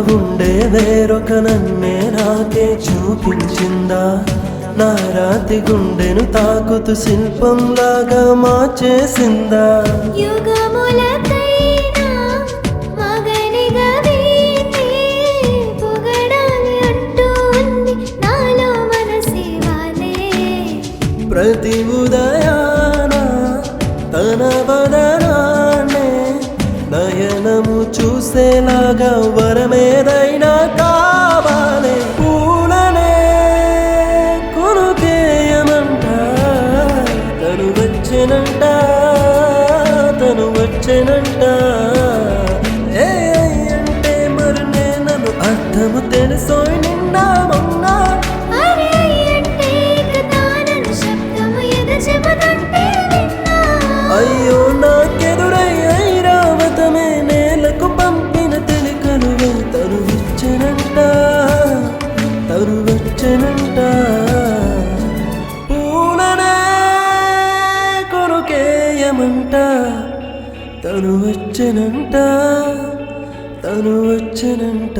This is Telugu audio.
గుండె వేరొక నన్నే నాకే చూపించిందా నా రాతి గుండెను తాకుతూ శిల్పంలాగా మార్చేసిందా యుగములకైనా మగనిగా వీణ్ణి పొగడాలి అంటూ ఉంది నాలో మనసే వాలే ప్రతి ఉదయాన తన వదనాన్నే నయనము చూసేలాగా వరమేదైనా కావాలి పూలనే కొనుకేయమంట తను వచ్చెనంట తను వచ్చెనంట ఏ అంటే మరి నేను అర్థము తెలుసోయ్ నిండా మొన్నా అరే అంటే కథానను శబ్దము ఎద చెబుతుంటే విన్నా అయ్యో నాకెదురై ఐరావతమే నేలకు పంపిన తెలికలువే తను వచ్చెనంట తను వచ్చెనంట పూలనే కొనుకేయమంట తను వచ్చెనంట తను వచ్చెనంట